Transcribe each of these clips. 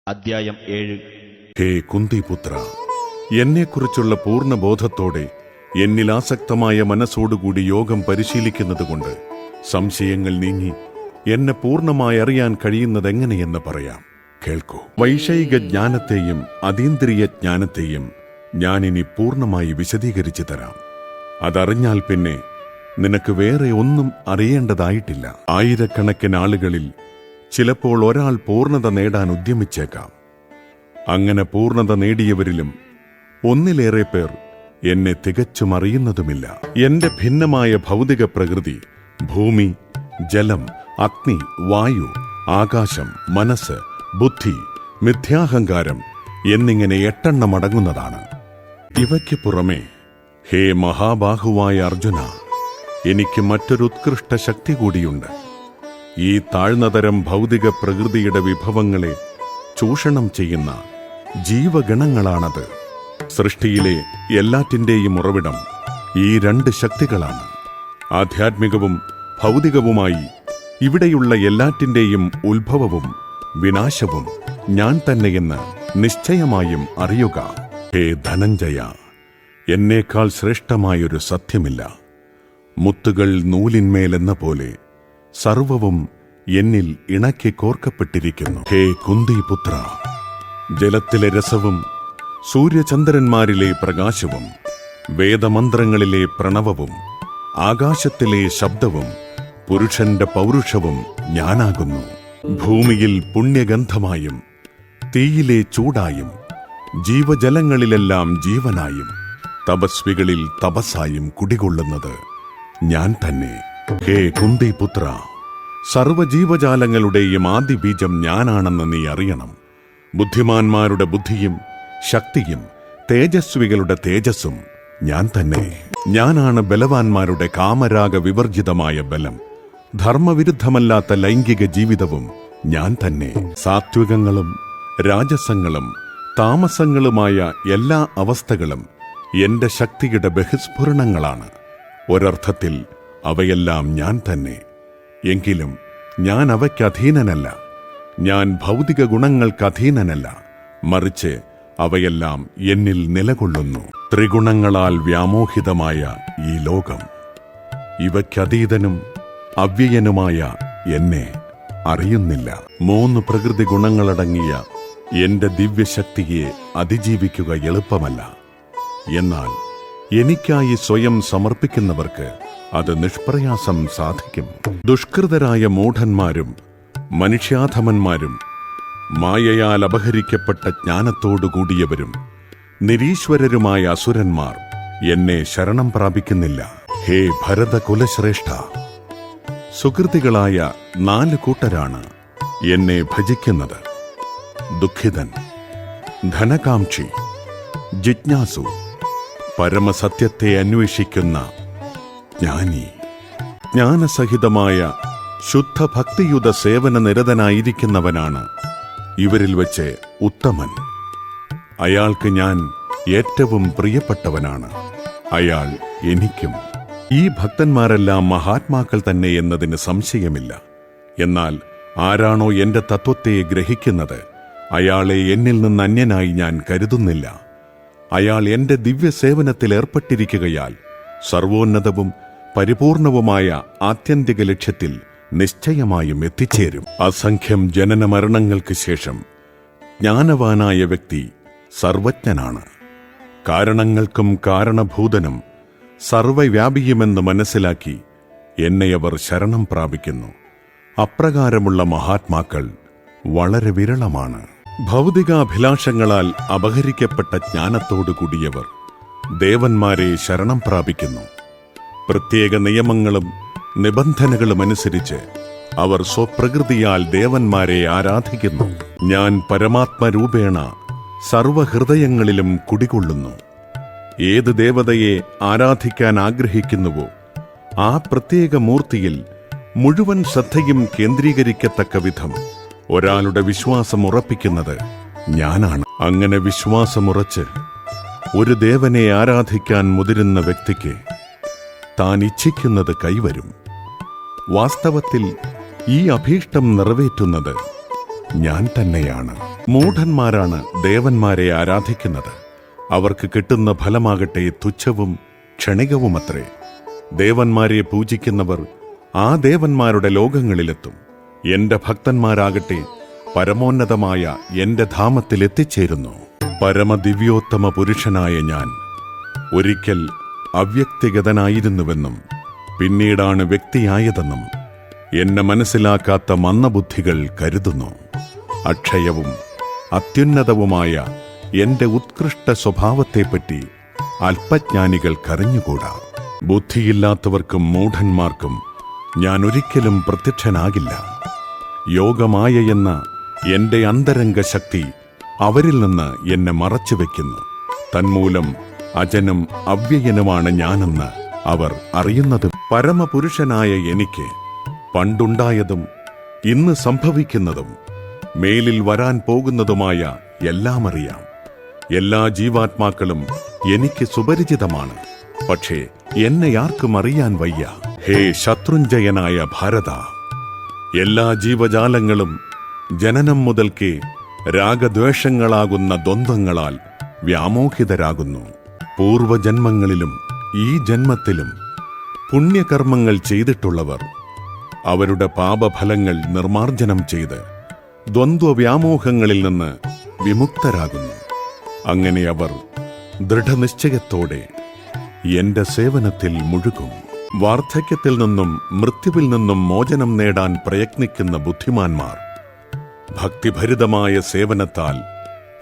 അധ്യായം 7. ഹേ കുന്തിപുത്ര, എന്നെക്കുറിച്ചുള്ള പൂർണ്ണബോധത്തോടെ എന്നിൽ ആസക്തമായ മനസ്സോടുകൂടി യോഗം പരിശീലിക്കുന്നതുകൊണ്ട് സംശയങ്ങൾ നീങ്ങി എന്നെ പൂർണ്ണമായി അറിയാൻ കഴിയുന്നതെങ്ങനെയെന്ന് പറയാം. കേൾക്കൂ. വൈഷയിക ജ്ഞാനത്തെയും അതീന്ദ്രിയ ജ്ഞാനത്തെയും ഞാനിനി പൂർണ്ണമായി വിശദീകരിച്ചു തരാം. അതറിഞ്ഞാൽ പിന്നെ നിനക്ക് വേറെ ഒന്നും അറിയേണ്ടതായിട്ടില്ല. ആയിരക്കണക്കിന് ആളുകളിൽ ചിലപ്പോൾ ഒരാൾ പൂർണ്ണത നേടാൻ ഉദ്യമിച്ചേക്കാം. അങ്ങനെ പൂർണ്ണത നേടിയവരിലും ഒന്നിലേറെ പേർ എന്നെ തികച്ചും അറിയുന്നതുമില്ല. എന്റെ ഭിന്നമായ ഭൗതിക പ്രകൃതി, ഭൂമി, ജലം, അഗ്നി, വായു, ആകാശം, മനസ്സ്, ബുദ്ധി, മിഥ്യാഹങ്കാരം എന്നിങ്ങനെ 8 അടങ്ങുന്നതാണ്. ഇവയ്ക്ക് പുറമെ, ഹേ മഹാബാഹുവായ അർജുന, എനിക്ക് മറ്റൊരു ഉത്കൃഷ്ട ശക്തി കൂടിയുണ്ട്. ഈ താഴ്ന്നതരം ഭൗതിക പ്രകൃതിയുടെ വിഭവങ്ങളെ ചൂഷണം ചെയ്യുന്ന ജീവഗണങ്ങളാണത്. സൃഷ്ടിയിലെ എല്ലാറ്റിന്റെയും ഉറവിടം ഈ 2 ശക്തികളാണ്. ആധ്യാത്മികവും ഭൗതികവുമായി ഇവിടെയുള്ള എല്ലാറ്റിന്റെയും ഉത്ഭവവും വിനാശവും ഞാൻ തന്നെയെന്ന് നിശ്ചയമായും അറിയുക. ഹേ ധനഞ്ജയ, എന്നേക്കാൾ ശ്രേഷ്ഠമായൊരു സത്യമില്ല. മുത്തുകൾ നൂലിന്മേലെന്ന പോലെ സർവവും എന്നിൽ ഇണക്കി കോർക്കപ്പെട്ടിരിക്കുന്നു. ഹേ കുന്തിപുത്ര, ജലത്തിലെ രസവും സൂര്യചന്ദ്രന്മാരിലെ പ്രകാശവും വേദമന്ത്രങ്ങളിലെ പ്രണവവും ആകാശത്തിലെ ശബ്ദവും പുരുഷന്റെ പൗരുഷവും ഞാനാകുന്നു. ഭൂമിയിൽ പുണ്യഗന്ധമായും തീയിലെ ചൂടായും ജീവജലങ്ങളിലെല്ലാം ജീവനായും തപസ്വികളിൽ തപസ്സായും കുടികൊള്ളുന്നത് ഞാൻ തന്നെ. ഹേ കുന്തിപുത്ര, സർവജീവജാലങ്ങളുടെയും ആദിബീജം ഞാനാണെന്ന് നീ അറിയണം. ബുദ്ധിമാന്മാരുടെ ബുദ്ധിയും ശക്തിയും തേജസ്വികളുടെ തേജസ്സും ഞാൻ തന്നെ. ഞാനാണ് ബലവാന്മാരുടെ കാമരാഗ വിവർജിതമായ ബലം. ധർമ്മവിരുദ്ധമല്ലാത്ത ലൈംഗിക ജീവിതവും ഞാൻ തന്നെ. സാത്വികങ്ങളും രാജസങ്ങളും താമസങ്ങളുമായ എല്ലാ അവസ്ഥകളും എന്റെ ശക്തിയുടെ ബഹിസ്ഫുരണങ്ങളാണ്. ഒരർത്ഥത്തിൽ അവയെല്ലാം ഞാൻ തന്നെ. എങ്കിലും ഞാൻ അവയ്ക്ക് അധീനനല്ല. ഞാൻ ഭൗതിക ഗുണങ്ങൾക്ക് അധീനനല്ല, മറിച്ച് അവയെല്ലാം എന്നിൽ നിലകൊള്ളുന്നു. ത്രിഗുണങ്ങളാൽ വ്യാമോഹിതമായ ഈ ലോകം, ഇവയ്ക്കതീതനും അവ്യയനുമായ എന്നെ അറിയുന്നില്ല. 3 പ്രകൃതി ഗുണങ്ങളടങ്ങിയ എന്റെ ദിവ്യശക്തിയെ അതിജീവിക്കുക എളുപ്പമല്ല. എന്നാൽ എനിക്കായി സ്വയം സമർപ്പിക്കുന്നവർക്ക് അത് നിഷ്പ്രയാസം സാധിക്കും. ദുഷ്കൃതരായ മൂഢന്മാരും മനുഷ്യാധമന്മാരും മായയാൽ അപഹരിക്കപ്പെട്ട ജ്ഞാനത്തോടുകൂടിയവരും നിരീശ്വരരുമായ അസുരന്മാർ എന്നെ ശരണം പ്രാപിക്കുന്നില്ല. ഹേ ഭരതകുലശ്രേഷ്ഠ, സുകൃതികളായ 4 കൂട്ടരാണ് എന്നെ ഭജിക്കുന്നത്: ദുഃഖിതൻ, ധനകാംക്ഷി, ജിജ്ഞാസു, പരമസത്യത്തെ അന്വേഷിക്കുന്ന ജ്ഞാനി. ജ്ഞാനസഹിതമായ ശുദ്ധഭക്തിയുത സേവന നിരതനായിരിക്കുന്നവനാണ് ഇവരിൽ വെച്ച് ഉത്തമൻ. അയാൾക്ക് ഞാൻ ഏറ്റവും പ്രിയപ്പെട്ടവനാണ്. അയാൾ എനിക്കും. ഈ ഭക്തന്മാരെല്ലാം മഹാത്മാക്കൾ തന്നെ എന്നതിന് സംശയമില്ല. എന്നാൽ ആരാണോ എന്റെ തത്വത്തെ ഗ്രഹിക്കുന്നത്, അയാളെ എന്നിൽ നിന്ന് അന്യനായി ഞാൻ കരുതുന്നില്ല. അയാൾ എന്റെ ദിവ്യസേവനത്തിൽ ഏർപ്പെട്ടിരിക്കുകയാൽ സർവോന്നതവും പരിപൂർണവുമായ ആത്യന്തിക ലക്ഷ്യത്തിൽ നിശ്ചയമായും എത്തിച്ചേരും. അസംഖ്യം ജനന മരണങ്ങൾക്ക് ശേഷം ജ്ഞാനവാനായ വ്യക്തി സർവജ്ഞനാണ്. കാരണങ്ങൾക്കും കാരണഭൂതനും സർവവ്യാപിയുമെന്ന് മനസ്സിലാക്കി എന്നെ അവർ ശരണം പ്രാപിക്കുന്നു. അപ്രകാരമുള്ള മഹാത്മാക്കൾ വളരെ വിരളമാണ്. ഭൗതികാഭിലാഷങ്ങളാൽ അപഹരിക്കപ്പെട്ട ജ്ഞാനത്തോടുകൂടിയവർ ദേവന്മാരെ ശരണം പ്രാപിക്കുന്നു. പ്രത്യേക നിയമങ്ങളും നിബന്ധനകളും അനുസരിച്ച് അവർ സ്വപ്രകൃതിയാൽ ദേവന്മാരെ ആരാധിക്കുന്നു. ഞാൻ പരമാത്മരൂപേണ സർവഹൃദയങ്ങളിലും കുടികൊള്ളുന്നു. ഏത് ദേവതയെ ആരാധിക്കാൻ ആഗ്രഹിക്കുന്നുവോ ആ പ്രത്യേക മൂർത്തിയിൽ മുഴുവൻ ശ്രദ്ധയും കേന്ദ്രീകരിക്കത്തക്ക വിധം ഒരാളുടെ വിശ്വാസം ഉറപ്പിക്കുന്നത് ഞാനാണ്. അങ്ങനെ വിശ്വാസമുറച്ച് ഒരു ദേവനെ ആരാധിക്കാൻ മുതിരുന്ന വ്യക്തിക്ക് താൻ ഇച്ഛിക്കുന്നത് കൈവരും. വാസ്തവത്തിൽ ഈ അഭീഷ്ടം നിറവേറ്റുന്നത് ഞാൻ തന്നെയാണ്. മൂഢന്മാരാണ് ദേവന്മാരെ ആരാധിക്കുന്നത്. അവർക്ക് കിട്ടുന്ന ഫലമാകട്ടെ തുച്ഛവും ക്ഷണികവുമത്രേ. ദേവന്മാരെ പൂജിക്കുന്നവർ ആ ദേവന്മാരുടെ ലോകങ്ങളിലെത്തും. എന്റെ ഭക്തന്മാരാകട്ടെ പരമോന്നതമായ എന്റെ ധാമത്തിൽ എത്തിച്ചേരുന്നു. പരമദിവ്യോത്തമ പുരുഷനായ ഞാൻ ഒരിക്കൽ അവ്യക്തിഗതനായിരുന്നുവെന്നും പിന്നീടാണ് വ്യക്തിയായതെന്നും എന്നെ മനസ്സിലാക്കാത്ത മന്ദബുദ്ധികൾ കരുതുന്നു. അക്ഷയവും അത്യുന്നതവുമായ എന്റെ ഉത്കൃഷ്ട സ്വഭാവത്തെപ്പറ്റി അല്പജ്ഞാനികൾക്കറിഞ്ഞുകൂടാ. ബുദ്ധിയില്ലാത്തവർക്കും മൂഢന്മാർക്കും ഞാൻ ഒരിക്കലും പ്രത്യക്ഷനാകില്ല. യോഗമായ എന്ന എന്റെ അന്തരംഗ ശക്തി അവരിൽ നിന്ന് എന്നെ മറച്ചുവെക്കുന്നു. തന്മൂലം അജനും അവ്യയനുമാണ് ഞാനെന്ന് അവർ അറിയുന്നത്. പരമപുരുഷനായ എനിക്ക് പണ്ടുണ്ടായതും ഇന്ന് സംഭവിക്കുന്നതും മേലിൽ വരാൻ പോകുന്നതുമായ എല്ലാം അറിയാം. എല്ലാ ജീവാത്മാക്കളും എനിക്ക് സുപരിചിതമാണ്. പക്ഷേ എന്നെ ആർക്കും അറിയാൻ വയ്യ. ഹേ ശത്രുഞ്ജയനായ ഭാരത, എല്ലാ ജീവജാലങ്ങളും ജനനം മുതൽക്കേ രാഗദ്വേഷങ്ങളാകുന്ന ദ്വന്ദ്ങ്ങളാൽ വ്യാമോഹിതരാകുന്നു. പൂർവജന്മങ്ങളിലും ഈ ജന്മത്തിലും പുണ്യകർമ്മങ്ങൾ ചെയ്തിട്ടുള്ളവർ അവരുടെ പാപഫലങ്ങൾ നിർമാർജനം ചെയ്ത് ദ്വന്ദ്വവ്യാമോഹങ്ങളിൽ നിന്ന് വിമുക്തരാകുന്നു. അങ്ങനെ അവർ ദൃഢനിശ്ചയത്തോടെ എന്റെ സേവനത്തിൽ മുഴുകും. വാർദ്ധക്യത്തിൽ നിന്നും മൃത്യുവിൽ നിന്നും മോചനം നേടാൻ പ്രയത്നിക്കുന്ന ബുദ്ധിമാന്മാർ ഭക്തിഭരിതമായ സേവനത്താൽ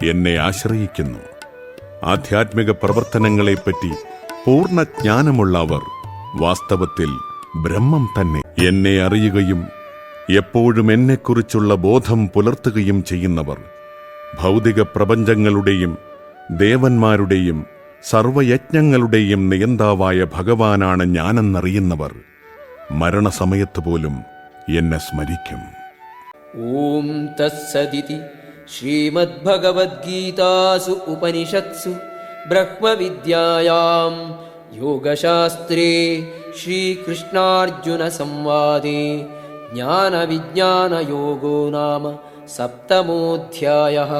എന്നെ ആശ്രയിക്കുന്നു. ആധ്യാത്മിക പ്രവർത്തനങ്ങളെപ്പറ്റി പൂർണ്ണ ജ്ഞാനമുള്ള അവർ വാസ്തവത്തിൽ ബ്രഹ്മം തന്നെ. എന്നെ അറിയുകയും എപ്പോഴും എന്നെക്കുറിച്ചുള്ള ബോധം പുലർത്തുകയും ചെയ്യുന്നവർ ഭൗതിക പ്രപഞ്ചങ്ങളുടെയും ദേവന്മാരുടെയും സർവയജ്ഞങ്ങളുടെയും നിയന്താവായ ഭഗവാനാണ് ഞാനെന്നറിയുന്നവർ മരണസമയത്ത് പോലും എന്നെ സ്മരിക്കും. ഓം തത്സദിതി ശ്രീമദ്ഭഗവദ്ഗീതാസു ഉപനിഷത്സു ബ്രഹ്മവിദ്യായാം യോഗശാസ്ത്രേ ശ്രീകൃഷ്ണാർജുന സംവാദേ ജ്ഞാനവിജ്ഞാനയോഗോ നാമ സപ്തമോധ്യായഃ.